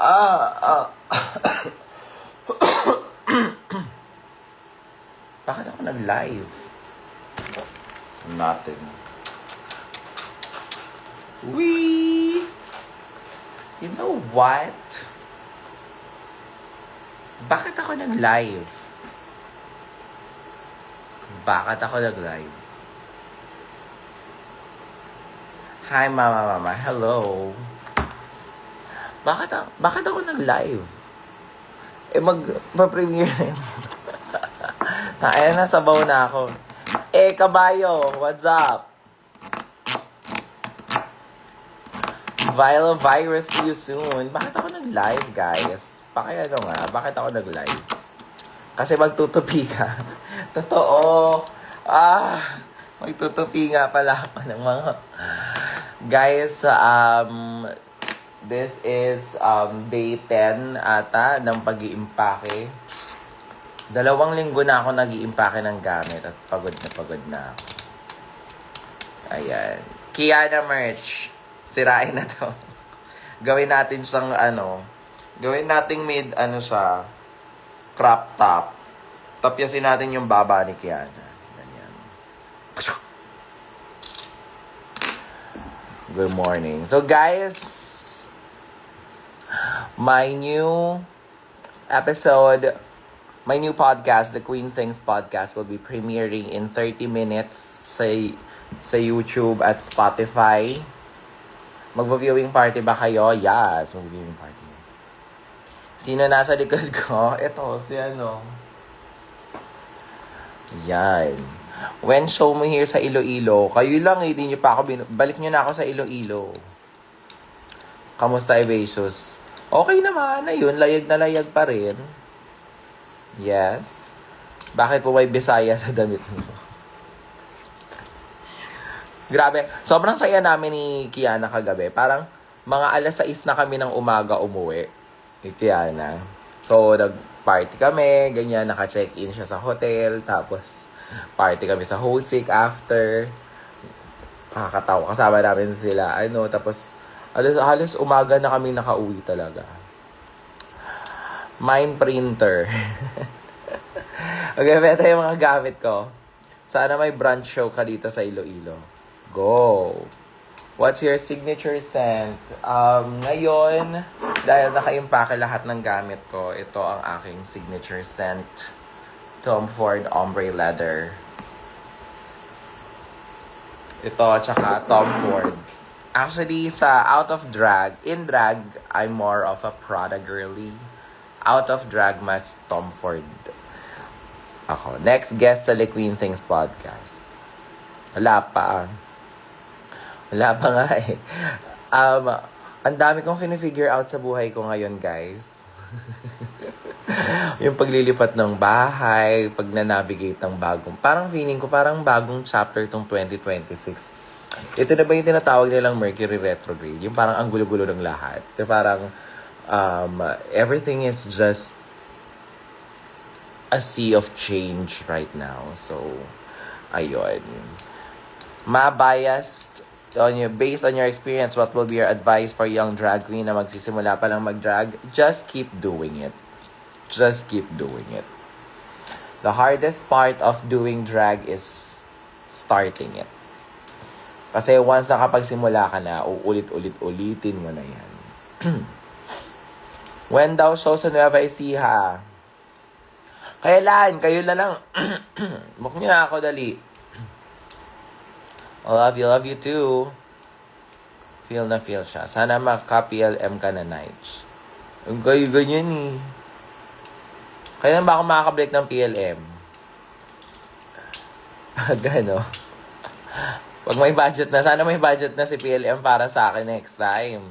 Ah, Bakit ako nag-live? Nothing. Wee! You know what? Bakit ako nag-live? Hi, Mama. Hello. Bakit ako nag-live? Mag-premiere na yun. Ayan na, sabaw na ako. Kabayo, what's up? Viral virus, see you soon. Bakit ako nag-live, guys? Bakit ako nag-live? Kasi magtutupi ka. Totoo. Magtutupi nga pala ako ng mga... Guys, this is day 10 ata ng pag-iimpake. 2 linggo na ako nag-iimpake ng gamit at pagod na ako. Ayan. Kiana merch. Sirain na to. Gawin natin siyang siya, crop top. Tapyasin natin yung baba ni Kiana. Ganyan. Good morning. So guys, my new podcast, The Queen Things Podcast, will be premiering in 30 minutes sa YouTube at Spotify. Magvo-viewing party ba kayo? Yes, magvo-viewing party. Sino nasa likod ko? Ito, si ano. Yan. When show mo here sa Iloilo, kayo lang, hindi nyo pa ako balik nyo na ako sa Iloilo. Kamusta, Evasius? Okay naman, ayun, layag na layag pa rin. Yes. Bakit po may Bisaya sa damit mo? Grabe, sobrang saya namin ni Kiana kagabi. Parang mga 6:00 na kami ng umaga umuwi ni Kiana. So, nag-party kami, ganyan, naka-check-in siya sa hotel, tapos party kami sa Hosik after. Kakatawa, kasama namin sila. Tapos, halos umaga na kami nakauwi talaga. Mind printer. Okay, beta yung mga gamit ko. Sana may brunch show ka dito sa Iloilo. Go! What's your signature scent? Ngayon, dahil naka-impake lahat ng gamit ko, ito ang aking signature scent. Tom Ford Ombre Leather. Ito, tsaka Tom Ford. Actually, in drag, I'm more of a Prada girly. Out of drag, mas Tom Ford. Ako. Next guest sa The Queen Things Podcast. Wala pa nga eh. Ang dami kong figure out sa buhay ko ngayon, guys. Yung paglilipat ng bahay, pag na-navigate ng parang feeling ko, parang bagong chapter tong 2026. Ito na ba yung tinatawag nilang Mercury retrograde? Yung parang ang gulo-gulo ng lahat. Yung parang, everything is just a sea of change right now. So, ayun. Biased based on your experience, what will be your advice for young drag queen na magsisimula pa lang mag-drag? Just keep doing it. The hardest part of doing drag is starting it. Kasi once nakapagsimula ka na, ulit-ulitin mo na yan. When daw show sa Nueva Ecija? Kailan? Kayo na lang. Book niyo na ako, dali. I love you too. Feel siya. Sana maka-PLM ka na, Nights. Ang ganyan eh. Kailan ba ako makaka-break ng PLM? Gano? Pag may budget na, sana may budget na si PLM para sa akin next time.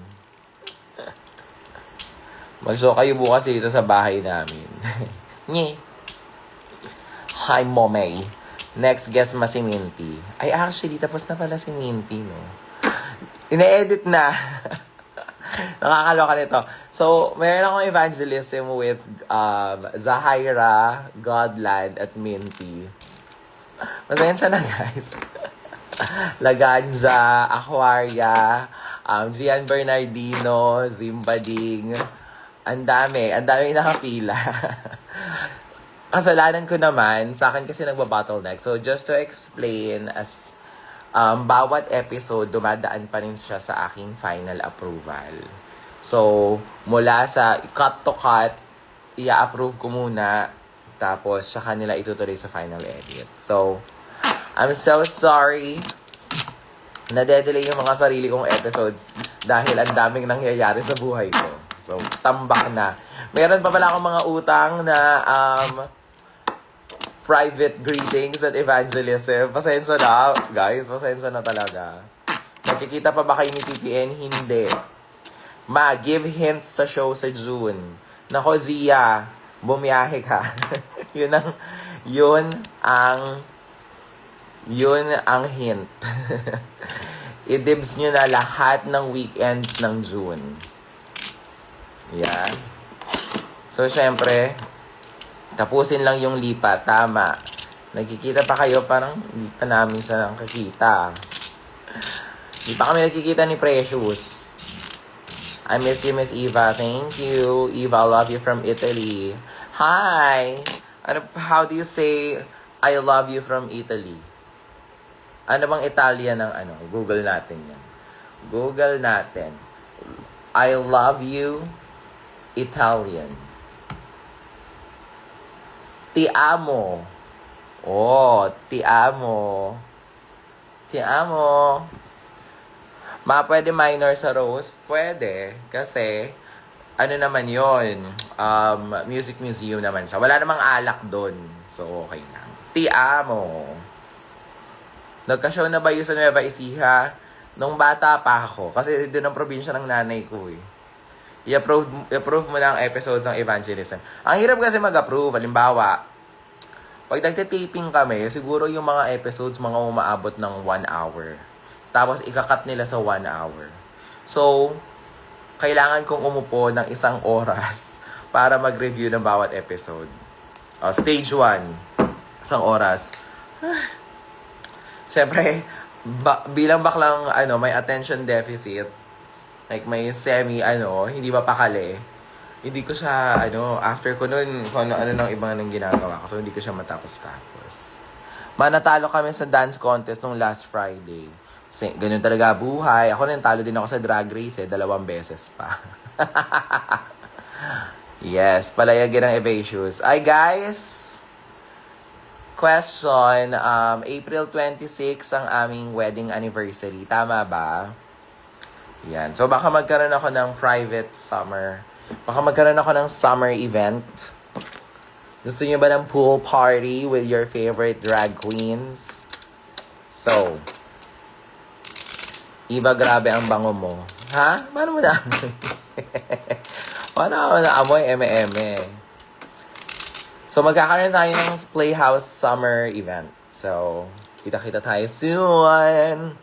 Mag-show kayo bukas dito sa bahay namin. Nye. Hi, Momay. Next guest si Minty. Ay, actually, tapos na pala si Minty, no? Ine-edit na. Nakakaloka nito. So, mayroon akong evangelism with Zahaira, Godland, at Minty. Pasensya na, guys. Laganja, Aquaria, Gian Bernardino, Zimbading, Ang dami nakapila. Kasalanan ko naman, sa akin kasi nagba-bottleneck. So, just to explain, as bawat episode, dumadaan pa rin siya sa aking final approval. So, mula sa cut to cut, i-approve ko muna, tapos sa kanila itutuloy sa final edit. So, I'm so sorry. Nade-delay yung mga sarili kong episodes dahil ang daming nangyayari sa buhay ko. So, tambak na. Meron pa pala akong mga utang na private greetings at evangelism. Pasensya na, guys. Pasensya na talaga. Nakikita pa ba kayo ni TPN? Hindi. Ma, give hints sa show sa June. Nako, Zia, bumiyahe ka. yun ang hint. I-dibs nyo na lahat ng weekends ng June. Yan. So, syempre, tapusin lang yung lipat. Tama. Nagkikita pa kayo, parang hindi pa namin siya nakikita. Hindi pa kami nagkikita ni Precious. I miss you, Miss Eva. Thank you. Eva, I love you from Italy. Hi! How do you say I love you from Italy? Ano bang Italian ng ano? Google natin yan. Google natin. I love you, Italian. Ti amo. Oh, ti amo. Ti amo. Pwede minor sa roast? Pwede. Kasi, ano naman yon, music museum naman siya. Wala namang alak doon. So, okay lang. Ti amo. Nagka-show na ba yun sa Nueva Ecija? Nung bata pa ako. Kasi doon ang probinsya ng nanay ko eh. I-approve mo na ang episodes ng evangelism. Ang hirap kasi mag-approve. Halimbawa, pag nagtitaping kami, siguro yung mga episodes mga umaabot ng 1 hour. Tapos ikakat nila sa 1 hour. So, kailangan kong umupo ng 1 oras para mag-review ng bawat episode. Stage 1, 1 oras. Siyempre, bilang baklang may attention deficit, like may hindi mapakali, hindi ko siya, after ko nun, kung ano nang ibang nang ginagawa ko, so hindi ko siya matapos-tapos. Manatalo kami sa dance contest nung last Friday. Kasi ganun talaga buhay. Ako talo din ako sa drag race 2 beses pa. Yes, palayagin ang Evasius. Ay guys! Question, April 26 ang aming wedding anniversary. Tama ba? Yan. So, baka magkaroon ako ng private summer. Baka magkaroon ako ng summer event. Gusto niyo ba ng pool party with your favorite drag queens? So, Eva, grabe ang bango mo. Ha? Paano mo na? Paano mo na amoy eme-eme? So, magkakaroon tayo ng Playhouse Summer event. So, kita-kita tayo soon!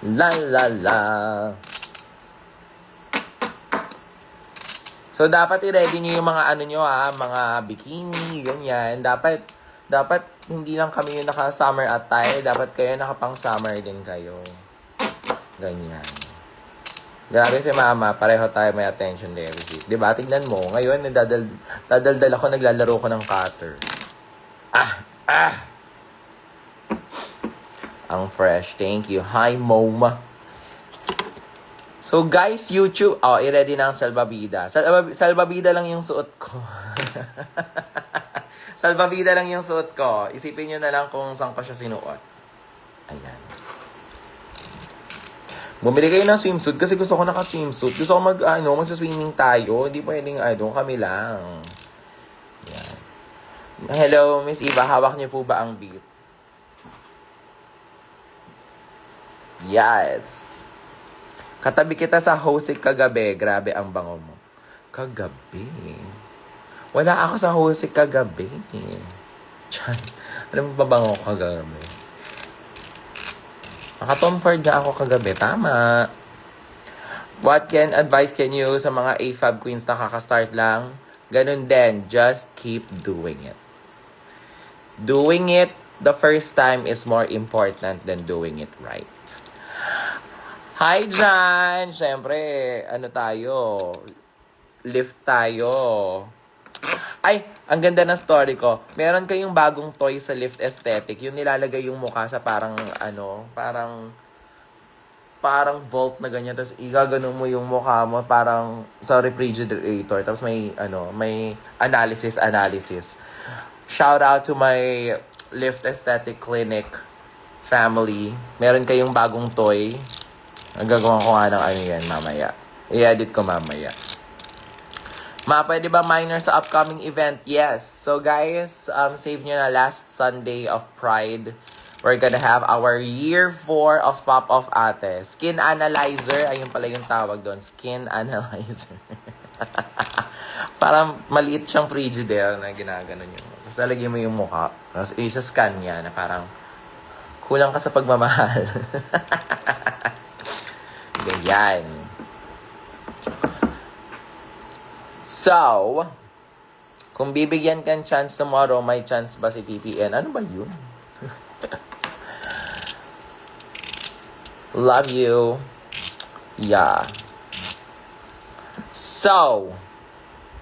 La la la! So, dapat i-ready nyo yung mga nyo mga bikini, ganyan. Dapat hindi lang kami yung naka-summer attire. Dapat kayo nakapang-summer din kayo. Ganyan. Grabe si mama, pareho tayo may attention deficit. Diba? Tignan mo, ngayon nadadaldal ako, naglalaro ko ng cutter. Ang fresh, thank you. Hi, Moma. So guys, YouTube, i-ready na ang salbabida. Salbabida lang yung suot ko. Salbabida lang yung suot ko. Isipin nyo na lang kung saan ko siya sinuot. Ayan. Bumili kayo ng swimsuit kasi gusto ko naka-swimsuit. Gusto ko magsa-swimming tayo. Hindi pwedeng, kami lang. Yan. Hello, Miss Eva. Hawak niyo po ba ang beat? Yes. Katabi kita sa Hosik kagabi. Grabe ang bango mo. Kagabi? Wala ako sa Hosik kagabi. Chan. Ano ba bango kagabi? Naka-Tom Ford na ako kagabi. Tama. What advice can you sa mga AFAB queens na kakastart lang? Ganun din. Just keep doing it. Doing it the first time is more important than doing it right. Hi, Jan! Siyempre, ano tayo? Lift tayo. Ay, ang ganda ng story ko. Meron kayong bagong toy sa Lift Aesthetic. Yung nilalagay yung mukha sa parang, parang vault na ganyan. Tapos igaganon mo yung mukha mo parang sa refrigerator. Tapos may analysis. Shout out to my Lift Aesthetic Clinic family. Meron kayong bagong toy. Ang gagawin ko nga ng ano yan mamaya. I-edit ko mamaya. Pwede ba minor sa upcoming event? Yes. So guys, save nyo na last Sunday of Pride. We're gonna have our year 4 of Pop of Ate. Skin Analyzer. Ayun pala yung tawag doon. Skin Analyzer. Parang maliit siyang Frigidaire na ginaganon nyo. Tapos lalagyan mo yung mukha. Tapos isa-scan niya na parang kulang ka sa pagmamahal. Ganyan. So, kung bibigyan kang chance tomorrow, may chance ba si PPN? Ano ba yun? Love you. Yeah. So,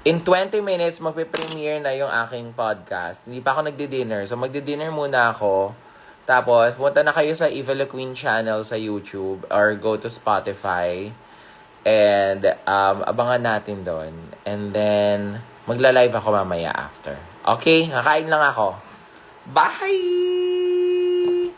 in 20 minutes, magpe-premiere na yung aking podcast. Hindi pa ako nagdi-dinner. So, magdi-dinner muna ako. Tapos, punta na kayo sa Evil Queen channel sa YouTube or go to Spotify. And, abangan natin doon. And then, magla-live ako mamaya after. Okay? Kakain lang ako. Bye!